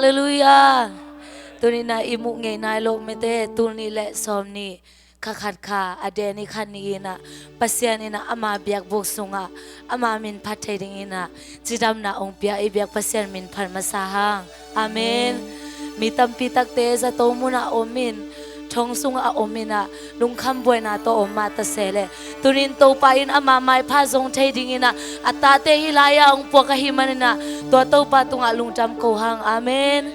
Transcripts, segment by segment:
Hallelujah. Tuni na imu ngay na lo mete tuni le somni kakhat kha adeni khani na pasiani na ama biak boksunga ama min phathai ringina chidam na ong pia e biak pasian min pharma sahang. Amen. Mi tampi takte za to muna omin thong sunga omina lungkham boina to oma ta sele tunin to pa in ama mai pha zong thai dingina atate hilaya ong po kahimanina to pa tunga lungtam ko hang. Amen.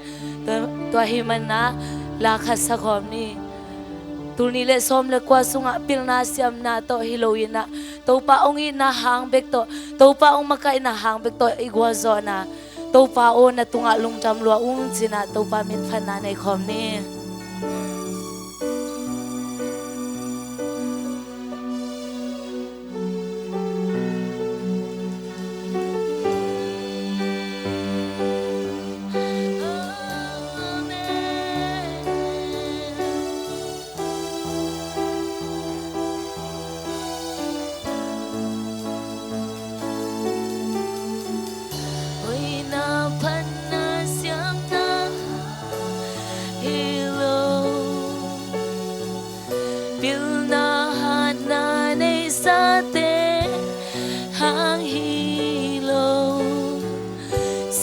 To himana la khasakhom ni tuni le som le kwa sunga pilna siam na to hiloina to pa ong ina hang bek to pa ong maka ina hang bek to igwa zona to pa o na tunga lungtam lo ung jina to pa min phana nei khom ni.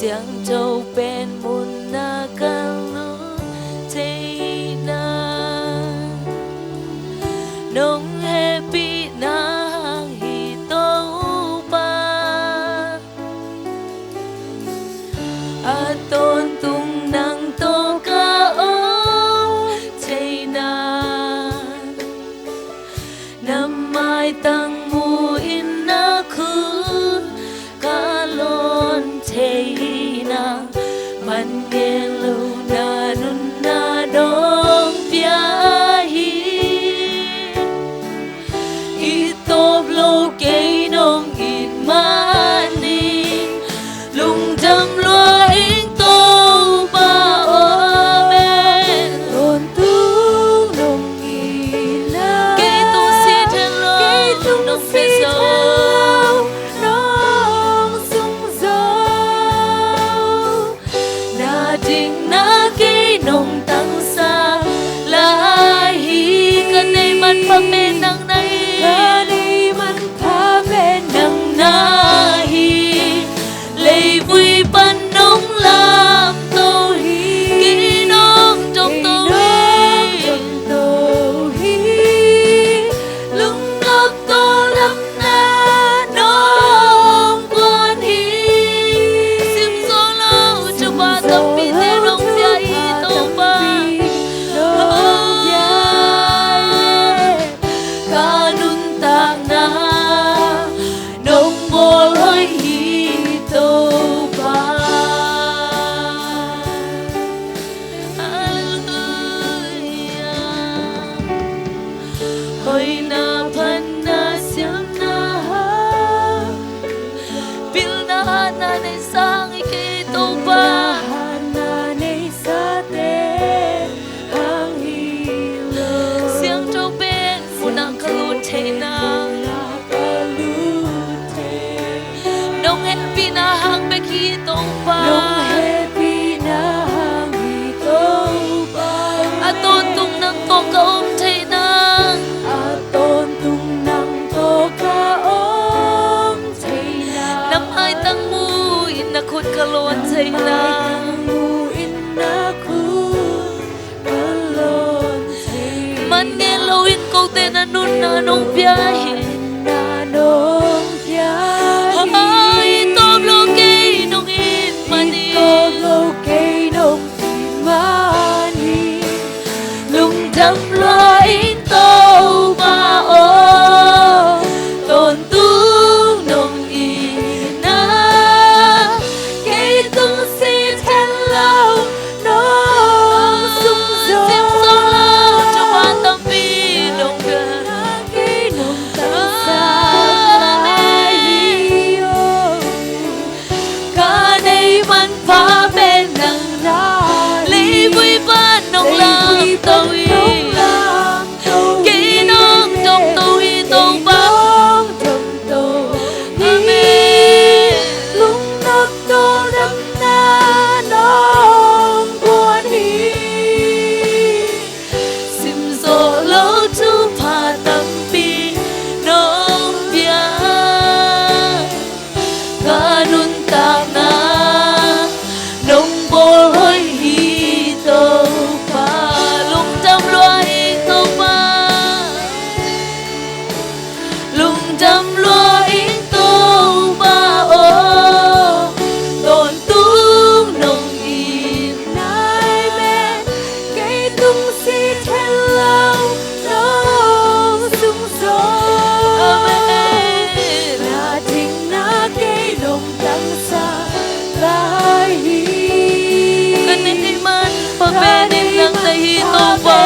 Siang châu bên muôn na kalu thế na nông happy na hi tô ba a tôn tung nang tô ca ô thế na năm mai tăng mu in na khu ca lon thế man nghe lâu na nun na dong pia hi i top lo ke nong in mani lung jam lo in to ba amen on tu nong i la ke tu si then lo nong pe so ding na ke nong tang sa lai hi kan nei man pha me nang nai kan nei man pha me nang na hi lei vui pan nong lam to hi ki nong trong to hi lung ngọc to lam na nong quan hi sim so lâu cho ba tâm Hoy na pan na siam na pil na na nei sang iki to pa na nei sa te ang hilo siang to ben funang kalut te na nong happy na hang be ki to pa nong happy na hang hi to pa aton tung nang to ka om te na tôn tung nang to ka om thei na nam ai tang mu in na khut kalon thei na mu in na khut kalon thei man nghe lo in câu tên na nun na nong pia hi na nong pia hi tom lo ke nong in mani tom lo ke nong mani lung dam lo in to tôn tung nong ina kay tung si ten lâu nong sung gió sim gió lâu cho ba tâm bi nong gần kay nong ta benin lang tahi to ba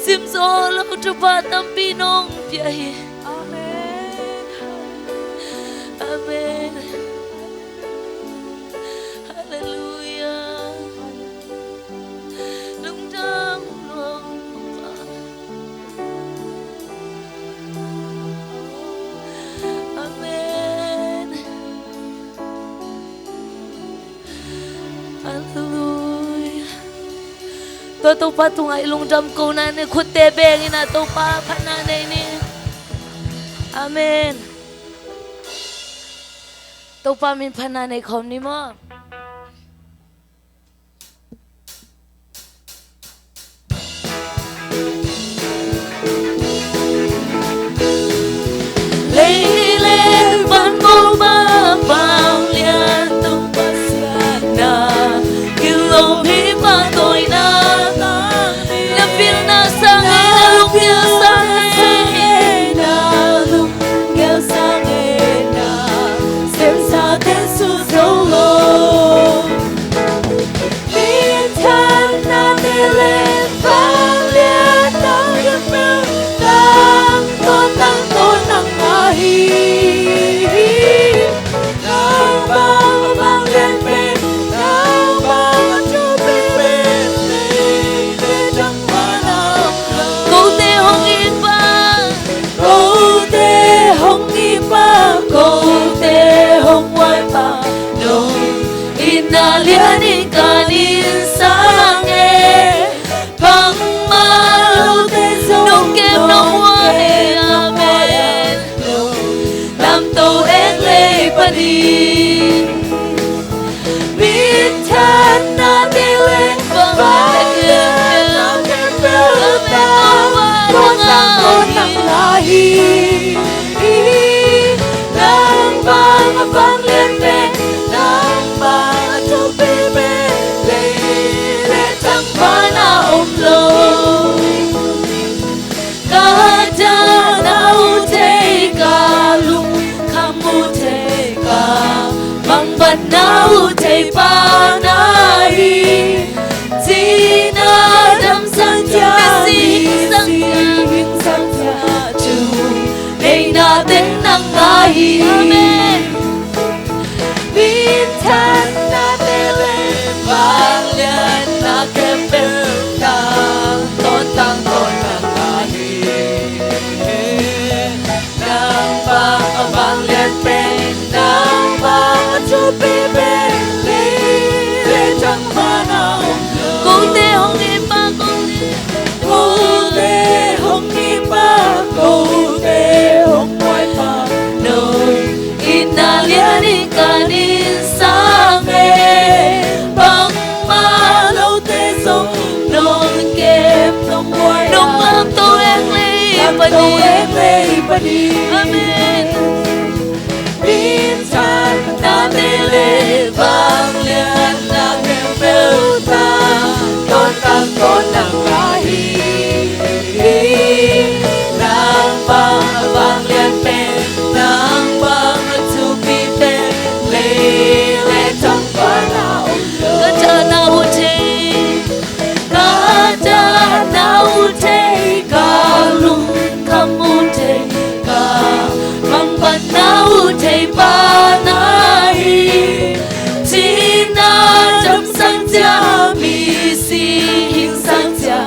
sim zo lo tu ba tam pi nong pia hi amen amen hallelujah lung dang long pa amen hallelujah to pa tunga ilong jam ko na ni khute beng ina to pa phana nei ni amen to pa min phana nei khom ni mo lấy lên ban bố ba bao liên tung pa na kilo hi ba tôi na liani kanin sange pang malu te nong kem nong wai amen lam to ek le pani bin chan na te le ba kem kem pe ko nang lahi nang bang len pe nang bang nau thầy pa nai chi na đam sang cha si sang cha chu nei na tên nang nai amen bin than na te le vang lian na kem pe tang ton nang nai nang vang lian pe nang vang chu pe kanin sange bang malo te song nong kem nong wai nong lam to ek le pani amen bin san na te le vang lian na kem pel ta ton nang lahi nang bang lian pe nang bang tu pi pe le trong ba na ka cha na u te ka lung kam u te ka bang ban na u te ba na hi chi na jam sang cha mi si hing sang cha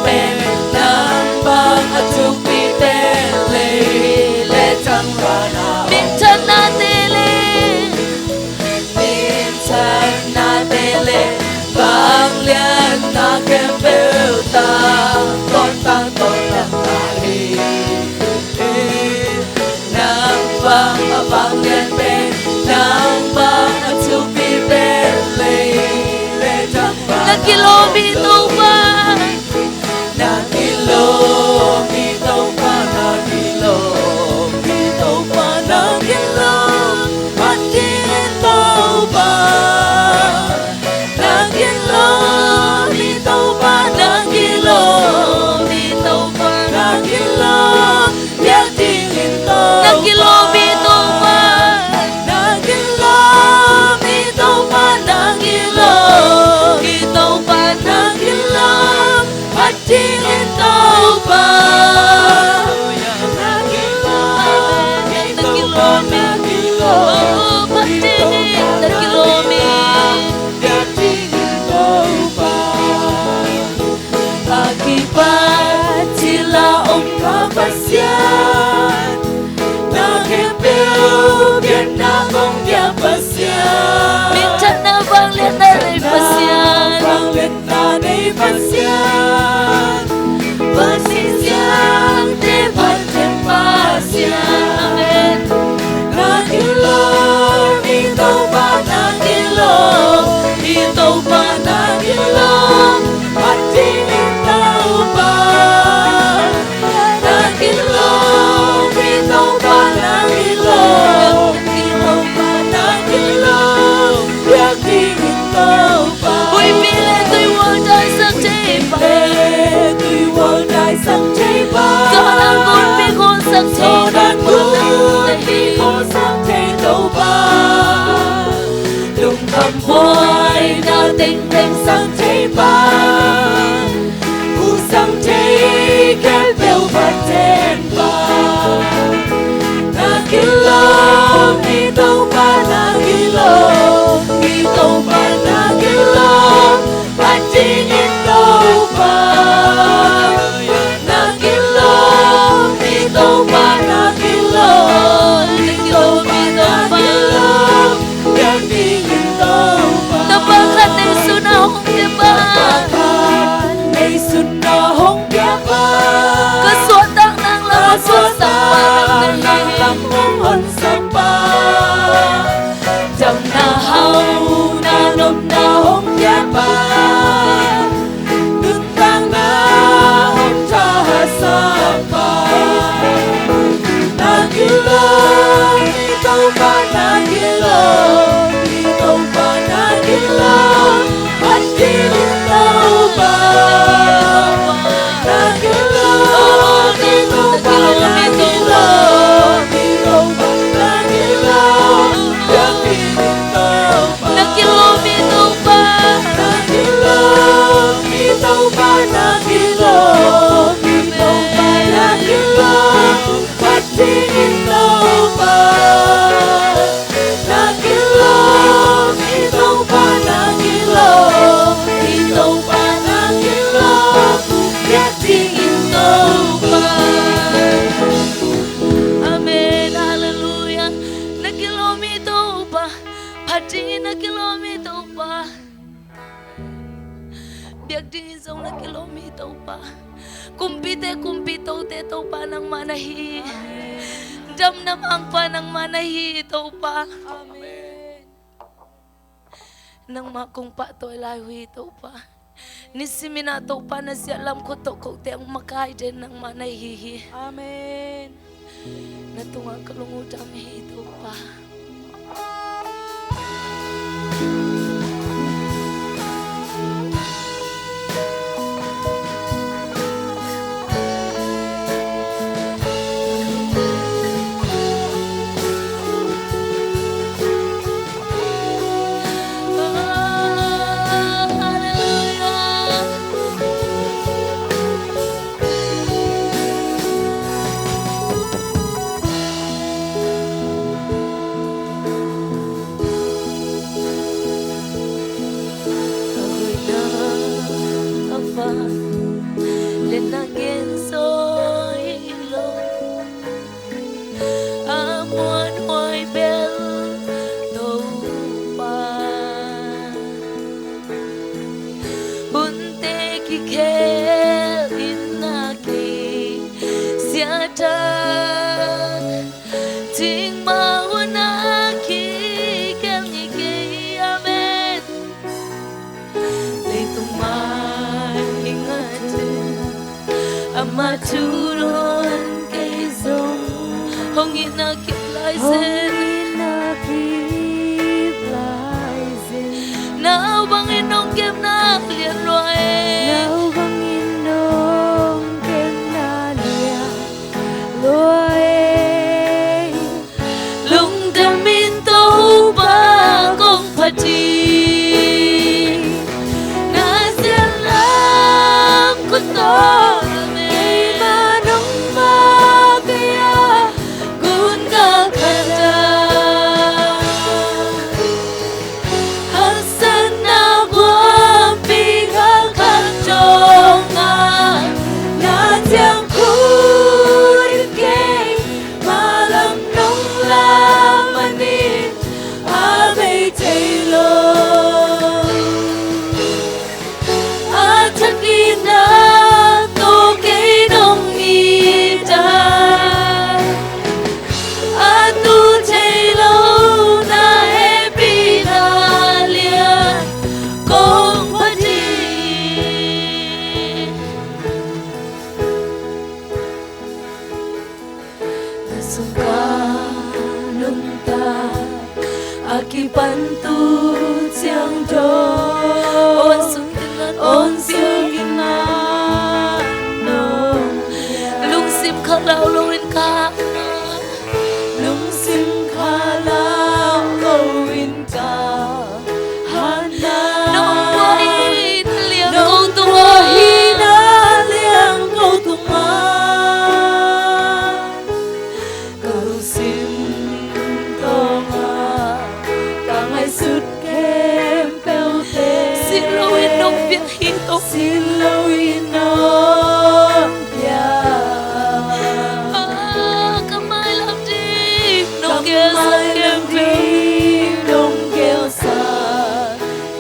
เป็นน้ำบางทุกปีเป็นเลยและทั้งรานา minsan natili minsan natili bang lian na kembel ta con tăng con tăng tali nang bang lian ben nang bang tu pi ben leทั้งรา na kilomito pa na kilomito pa na kilomito pa na kilomito pa na kilomito pa na kilomito pa na kilomito na kilomito pa na kilomito pa na kilomito pa na kilomito pa na kilomito pa na oh patingin na kilomito pa akibat sila kapasyan nakipil biar na kong yapasyan minsan na bang lian na rin pasyan Banglit na na'y pasyan Pasisyan di batin pasyan Nakilomito pa nakilomito pa nakilom Patingito pa Nakilomito pa nakilomito pa nakilom Patingito pa ui pile tôi muốn đời sắc chế pa Tuy quân đại sắc chế ba cho đang cuốn bi con sắc chế Cho đàn buồn cuốn nắng bi con sắc chế đâu ba Lùng thầm hoài nào tình tình sắc chế ba Hù sắc chế kép bèo và tên ba Na kilomito pa na kilomito pa na kilom Patingin daw pa na kilomito pa na kilomito pa na kilom Patingin daw pa tapakan ay sunahong diba May sunahong gaba kasuotang ng lahat sa Kaswatan ng lamuhon sa pa Jam na hao na nom na hong yaba Nuntang na hong tahasa pa Nagilong ikaw pa nagilong Ikaw pa nagilong At ikaw pa Nagilong ikaw pa nagilong Ikaw pa nagilong At ikaw pa na kilomito pa Nagilong ikaw pa nagilong Ikaw pa nagilong Pati ikaw pa Nagilong ikaw pa nagilong Ikaw pa nagilong Pati ikaw pa amen hallelujah na kilomito pa patingin na kilomito pa biag dingin sa na kilomito pa kumpito teto pa ng manahi damnamang pa ng manahi ito pa nang makong pa to ilawi ito pa nisiminato pa na siya alam ko to ko te ang makay din ng manahihi Amen natunga kalungutan ito pa kel inaki siatan ting mawanaki kel nyiki amen leitumai ingatin amaturon kay zong hong inaki blaisen nào bằng inong kem na liền loe nào bằng inong kem na liền loe lung tamin tàu ba công phati na xiên lam kun to me ma nong ma kaya kun ka khada Akibantu siang do on sungina no lung sim khắc lao lung ka lung sim khalau loin ka hana nong boy liang câu nong tua hina liang câu tuma câu sim sút kem bèo tê xin lỗi nong việc hi tông xin lỗi nong bia kamai làm đi nong kem kem nong kêu sa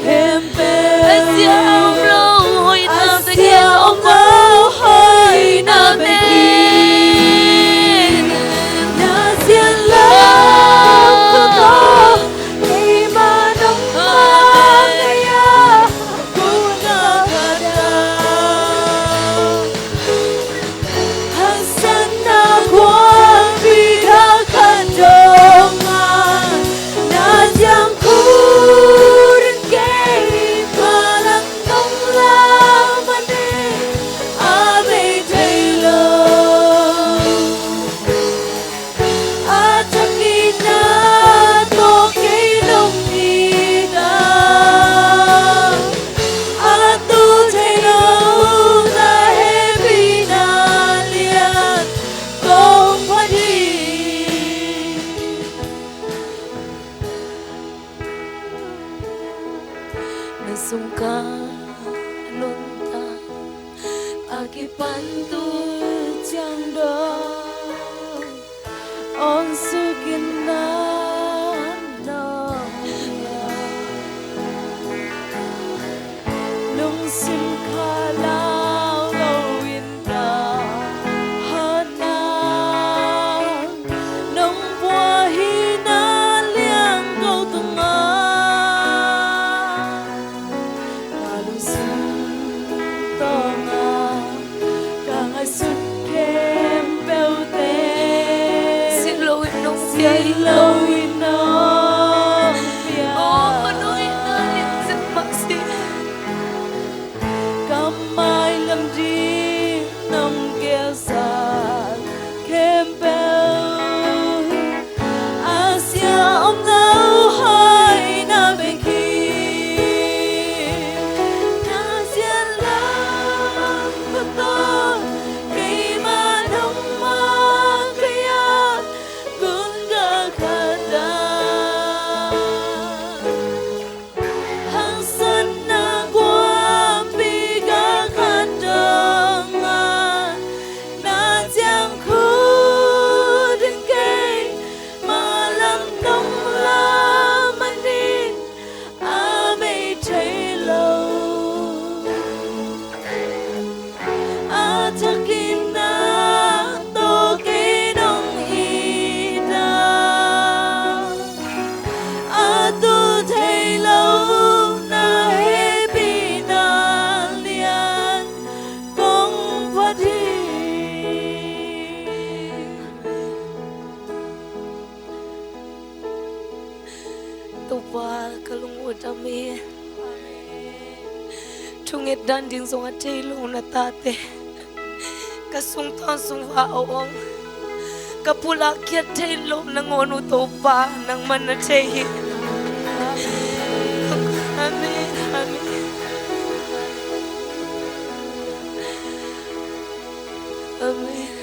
kem bèo Asia lâu hồi nào ta kia ông lâu hồi na bê na xiên lâu có to sungka lunta akibantu jang do on sugina do lung sim khalau loin da hana nong bua hina liang câu tunga xin lỗi nong xin lỗi nong oh nói na xin mặc xin Tungit dan ding song atay lo na tate. Kasung ton sung vaawang. Kapula kiat tay lo nangono to pa nang manatay. Amen, amen. Amen.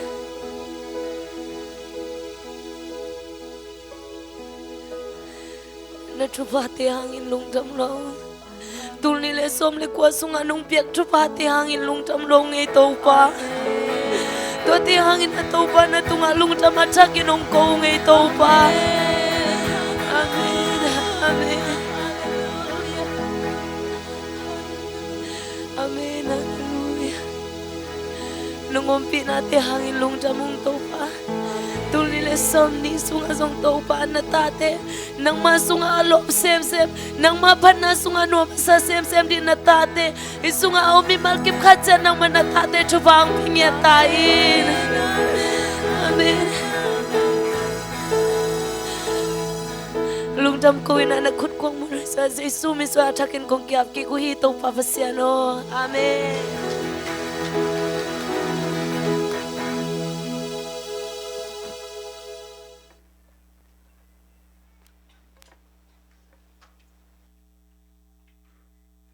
Natupati hangin lung tam long. Tul ni le som le kwa sung anong piak tupati hangin lung tam long ngay tau pa. Tuati hangin na tau pa na tunga lung tam atsak inong ko ngay tau pa. Amen, amen. Amen, hallelujah. Nungumpi natin hangin lung tamong tau pa. Tulile som ni sunga song tau pa na tate. Nang masunga alop sem sem. Nang mapan na sunga no sa sem sem di na tate. Isunga omi malkim katsa nang manatate chubang pimyatain. Amen. Lung tam ko ina nakut kong muna sa Jesu miswa atakin kong kiap ki kuhi tau pa pasiano. Amen.